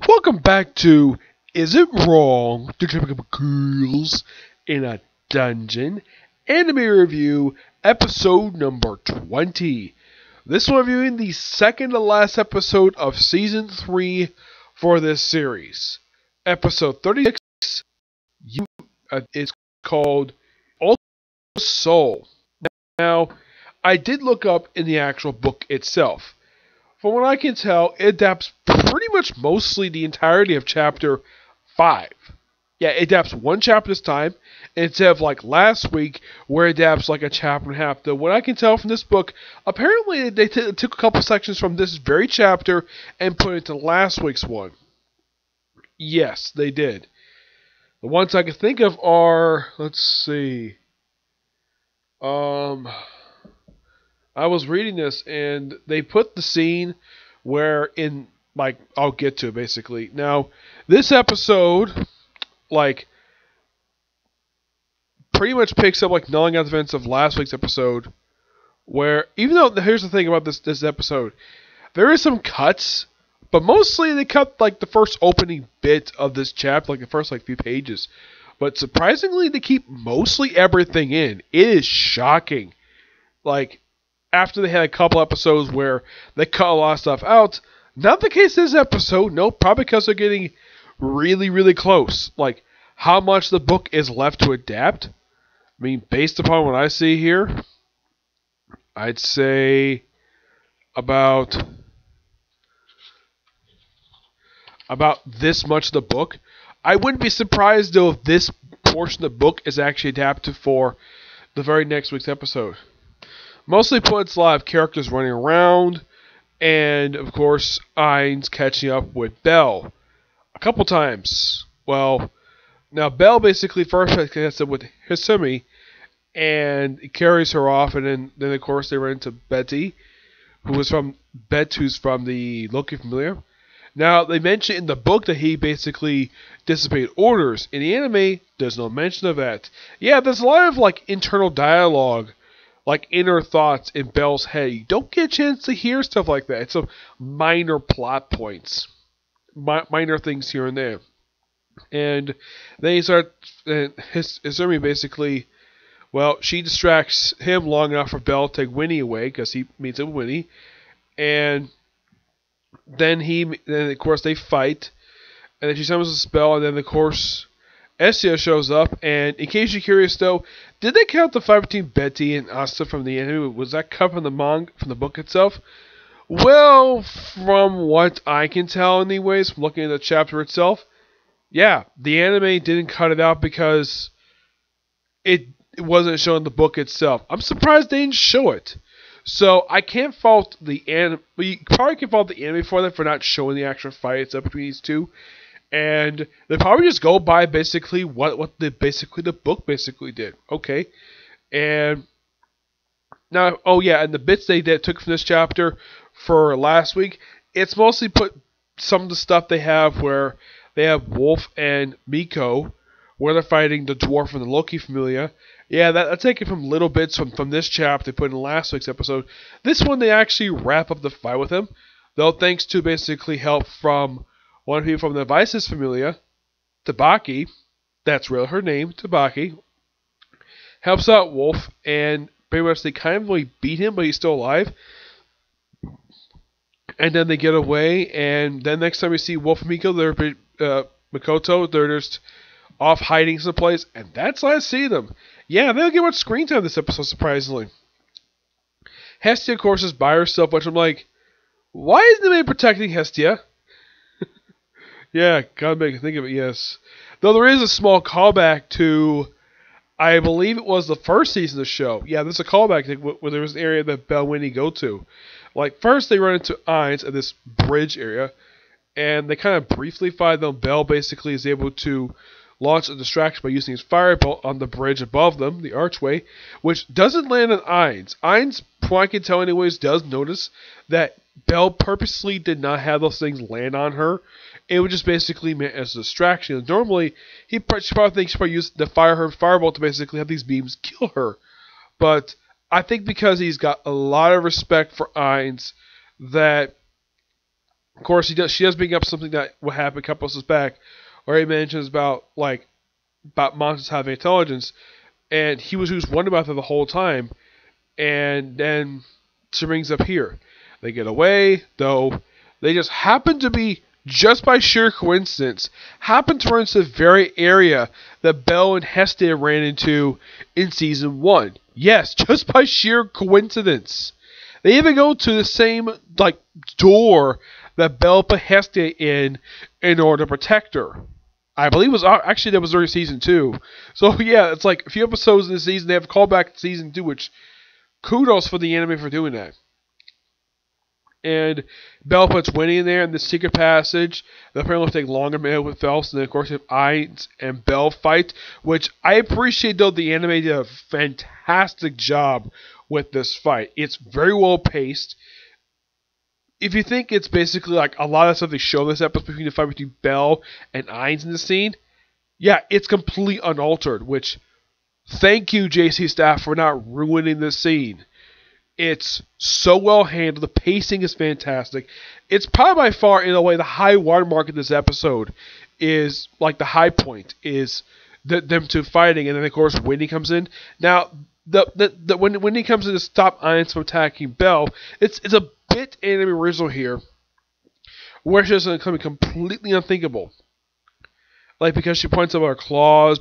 Welcome back to Is It Wrong to Trip Up Girls in a Dungeon? Anime Review, episode number 20. This one reviewing the second to last episode of season 3 for this series. Episode 36 is called Ultimate Soul. Now, I did look up in the actual book itself. From what I can tell, it adapts pretty much mostly the entirety of chapter 5. Yeah, it adapts one chapter this time, instead of like last week, where it adapts like a chapter and a half. Though, what I can tell from this book, apparently they took a couple sections from this very chapter and put it into last week's one. Yes, they did. The ones I can think of are, let's see. I was reading this, and they put the scene where I'll get to it, basically. Now, this episode, pretty much picks up, gnawing out the events of last week's episode, where, even though, here's the thing about this episode, there is some cuts, but mostly they cut, the first opening bit of this chapter, the first, few pages. But surprisingly, they keep mostly everything in. It is shocking. After they had a couple episodes where they cut a lot of stuff out, not the case this episode. No, probably because they're getting really, really close. How much the book is left to adapt. I mean, based upon what I see here, I'd say about this much of the book. I wouldn't be surprised, though, if this portion of the book is actually adapted for the very next week's episode. Mostly puts a lot of characters running around, and of course, Ain's catching up with Belle a couple times. Well, now Belle basically first gets up with Hisumi, and he carries her off, and then of course they run into Betty, who's from the Loki Familiar. Now, they mention in the book that he basically dissipated orders. In the anime, there's no mention of that. Yeah, there's a lot of internal dialogue, inner thoughts in Belle's head. You don't get a chance to hear stuff like that. It's some minor plot points, minor things here and there. And then he starts, Hisumi basically, she distracts him long enough for Belle to take Winnie away, because he meets up with Winnie. And then of course they fight, and then she summons a spell, and then of course Estia shows up. And in case you're curious, though, did they count the fight between Betty and Asta from the anime? Was that cut from the book itself? Well, from what I can tell, anyways, from looking at the chapter itself, yeah, the anime didn't cut it out because it wasn't shown in the book itself. I'm surprised they didn't show it. So I can't fault the anime. You probably can fault the anime for that, for not showing the actual fight itself between these two. And they probably just go by basically what the book basically did. Okay. And now, and the bits they took from this chapter for last week, it's mostly put some of the stuff they have where they have Wolf and Miko, where they're fighting the dwarf and the Loki Familia. Yeah, that's taken from little bits from this chapter they put in last week's episode. This one, they actually wrap up the fight with him, though thanks to basically help from one of the people from the Decisive Familia, Tabaki. That's really her name, Tabaki. Helps out Wolf, and pretty much they kind of really beat him, but he's still alive. And then they get away, and then next time we see Wolf and Mikoto, they're just off hiding someplace, and that's last see them. Yeah, they don't get much screen time this episode, surprisingly. Hestia, of course, is by herself, which I'm like, why isn't anybody protecting Hestia? Yeah, gotta make me think of it, yes. Though there is a small callback to, I believe it was the first season of the show. Yeah, there's a callback where there was an area that Belle and Winnie go to. First they run into Ainz at this bridge area, and they kind of briefly find them. Belle basically is able to launch a distraction by using his firebolt on the bridge above them, the archway, which doesn't land on Ainz. Ainz, from what I can tell anyways, does notice that Belle purposely did not have those things land on her. It was just basically meant as a distraction. Normally, she probably thinks she probably used the firebolt to basically have these beams kill her. But I think because he's got a lot of respect for Ainz, that Of course, she does bring up something that what happened a couple episodes back, where he mentions about monsters having intelligence, and he was wondering about that the whole time. And then she brings up here, they get away, though they just happen to be, just by sheer coincidence, happen to run into the very area that Belle and Hestia ran into in season 1. Yes, just by sheer coincidence. They even go to the same door that Belle put Hestia in order to protect her. I believe it was actually that was during season 2. So yeah, it's like a few episodes in the season they have a callback to season 2, which kudos for the anime for doing that. And Belle puts Winnie in there in the secret passage. The apparently will take longer to with Phelps. And then, of course, you have Ainz and Belle fight, which I appreciate, though, the anime did a fantastic job with this fight. It's very well paced. If you think it's basically like a lot of stuff they show this episode between the fight between Belle and Ainz in the scene, yeah, it's completely unaltered, which thank you, JC staff, for not ruining the scene. It's so well handled. The pacing is fantastic. It's probably by far, in a way, the high watermark of this episode is, like, the high point is them two fighting, and then, of course, Winnie comes in. Now, when Winnie comes in to stop Ainz from attacking Belle, it's a bit anime original here, where she's going to come completely unthinkable. Like, because she points out our claws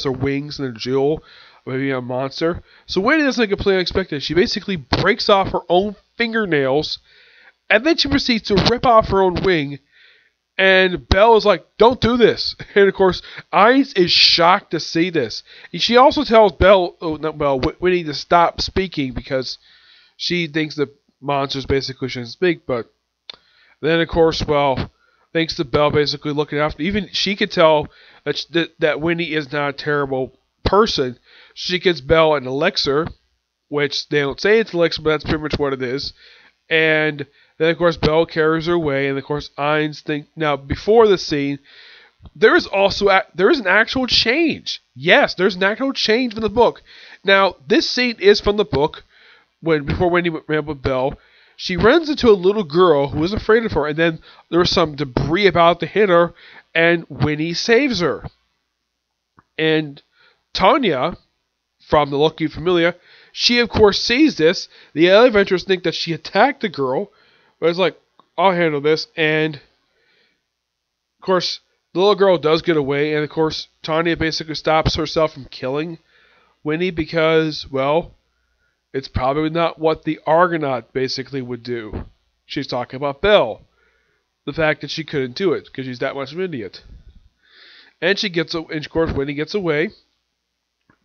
or wings and a jewel, or maybe a monster. So Winnie does something completely unexpected. She basically breaks off her own fingernails, and then she proceeds to rip off her own wing. And Belle is like, "Don't do this." And of course, Ainz is shocked to see this. And she also tells Winnie to stop speaking because she thinks that monsters basically shouldn't speak. But then, of course, thanks to Belle basically looking after, even she could tell that Winnie is not a terrible person. She gives Belle an elixir, which they don't say it's an elixir, but that's pretty much what it is. And then, of course, Belle carries her away, and of course, Ainz now before the scene, there is an actual change. Yes, there's an actual change from the book. Now, this scene is from the book. Before Wendy ran with Belle, she runs into a little girl who is afraid of her, and then there was some debris about to hit her, and Winnie saves her. And Tanya, from the Lucky Familia, she of course sees this. The other adventurers think that she attacked the girl, but it's like, I'll handle this. And of course, the little girl does get away, and of course, Tanya basically stops herself from killing Winnie because, it's probably not what the Argonaut basically would do. She's talking about Belle. The fact that she couldn't do it because she's that much of an idiot. And of course, Winnie gets away.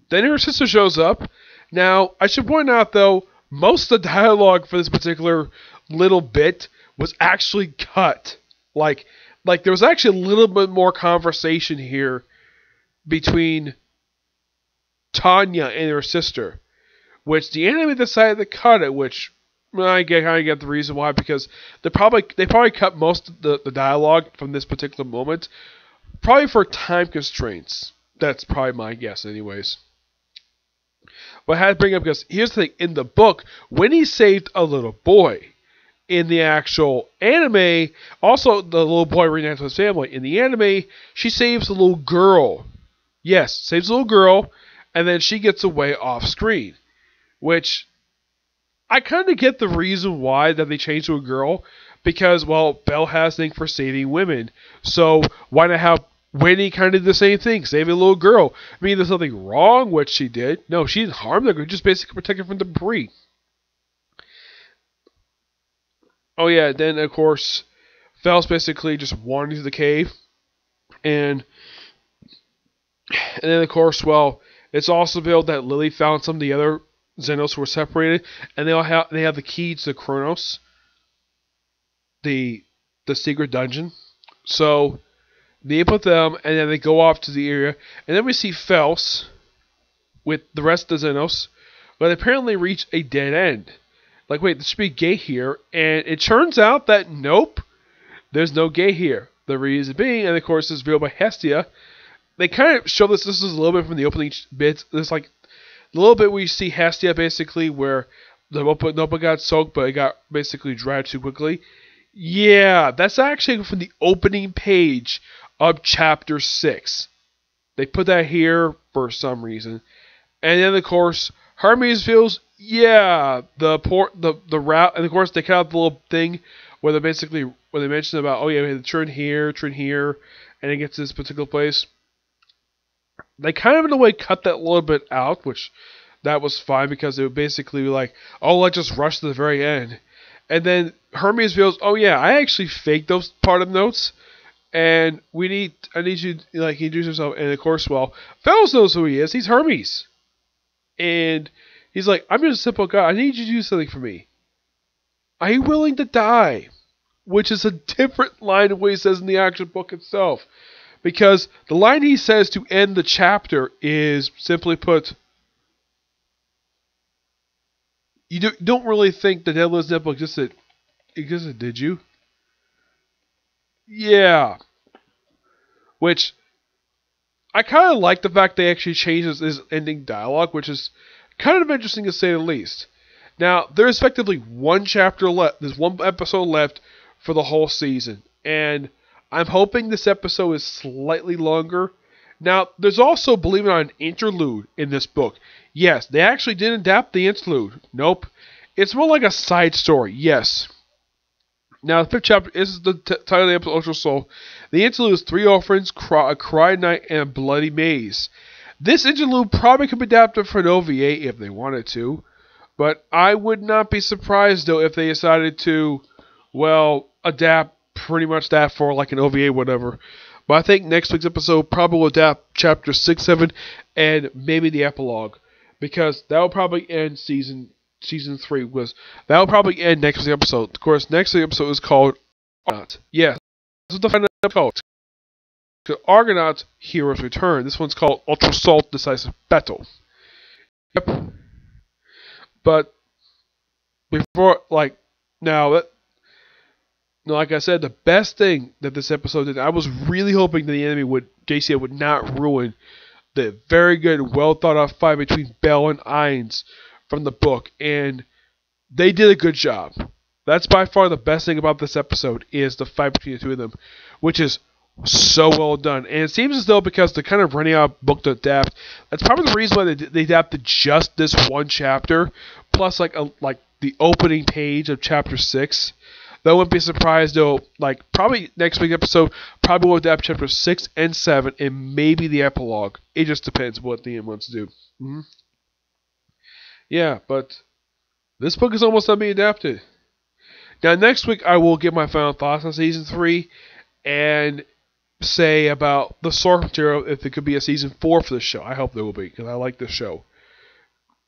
Then her sister shows up. Now, I should point out, though, most of the dialogue for this particular little bit was actually cut. Like there was actually a little bit more conversation here between Tanya and her sister, which the anime decided to cut it, which I kind of get the reason why, because they probably cut most of the dialogue from this particular moment, probably for time constraints. That's probably my guess anyways. But I had to bring up because here's the thing, in the book, Winnie saved a little boy. In the actual anime, also the little boy reunites with his family. In the anime, she saves a little girl. Yes, saves a little girl, and then she gets away off screen. Which, I kind of get the reason why that they changed to a girl, because, Belle has a thing for saving women. So, why not have Winnie kind of did the same thing, saving a little girl? I mean, there's nothing wrong with what she did. No, she didn't harm the girl, just basically protect her from debris. Oh yeah, then of course, Phelps basically just wandered into the cave, and then of course, it's also revealed that Lily found some of the other Xenos who were separated, and they have the key to Kronos, the secret dungeon. So they put them, and then they go off to the area, and then we see Phelps with the rest of the Xenos, but apparently reach a dead end. Like, wait, there should be a gate here, and it turns out that nope, there's no gate here. The reason being, and of course, this is revealed by Hestia. They kind of show this is a little bit from the opening bits. There's like a little bit where you see Hestia basically where the notebook got soaked, but it got basically dried too quickly. Yeah, that's actually from the opening page of chapter 6. They put that here for some reason. And then, of course, Hermes feels, yeah, the route, and of course they cut out the little thing where they mention about, oh yeah, we had to turn here, and it gets to this particular place. They kind of in a way cut that little bit out, which that was fine because it would basically be like, oh, let's just rush to the very end. And then Hermes feels, oh yeah, I actually faked those part of the notes, and I need you to, like, introduce yourself. And of course, well, Fellows knows who he is. He's Hermes. And he's like, I'm just a simple guy. I need you to do something for me. Are you willing to die? Which is a different line of what he says in the action book itself. Because the line he says to end the chapter is, simply put, you don't really think the Deadliest Nipple existed, did you? Yeah. Which, I kind of like the fact they actually changed his ending dialogue, which is kind of interesting to say the least. Now, there's effectively one chapter left. There's one episode left for the whole season. And I'm hoping this episode is slightly longer. Now, there's also, believe it or not, an interlude in this book. Yes, they actually didn't adapt the interlude. Nope. It's more like a side story. Yes. Now, the 5th chapter is the title of the episode, Ultra Soul. The interlude is 3 orphans, a cry night, and a bloody maze. This interlude probably could be adapted for an OVA if they wanted to. But I would not be surprised, though, if they decided to, well, adapt pretty much that for like an OVA, whatever. But I think next week's episode probably will adapt chapter 6, 7, and maybe the epilogue. Because that will probably end season 3. That will probably end next week's episode. Of course, next week's episode is called Argonaut. Yeah, that's what the final episode is called. The Argonaut Heroes Return. This one's called Ultra Assault Decisive Battle. Yep. But before, like I said, the best thing that this episode did, I was really hoping that the enemy JCA would not ruin the very good, well thought out fight between Bell and Ainz from the book, and they did a good job. That's by far the best thing about this episode is the fight between the two of them, which is so well done. And it seems as though because they're kind of running out of book to adapt, that's probably the reason why they adapted just this one chapter, plus like the opening page of chapter 6. That wouldn't be surprised though. Like probably next week's episode probably will adapt chapter 6 and 7 and maybe the epilogue. It just depends what the end wants to do. Mm-hmm. Yeah, but this book is almost done being adapted. Now next week I will give my final thoughts on season 3 and say about the source material if there could be a season 4 for the show. I hope there will be because I like this show.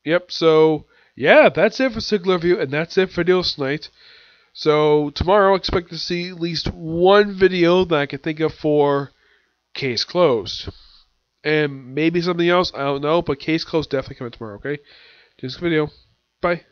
Yep, so yeah, that's it for Sigler Review and that's it for News Tonight. So tomorrow I expect to see at least one video that I can think of for Case Closed. And maybe something else, I don't know, but Case Closed definitely coming tomorrow, okay? Just a video. Bye.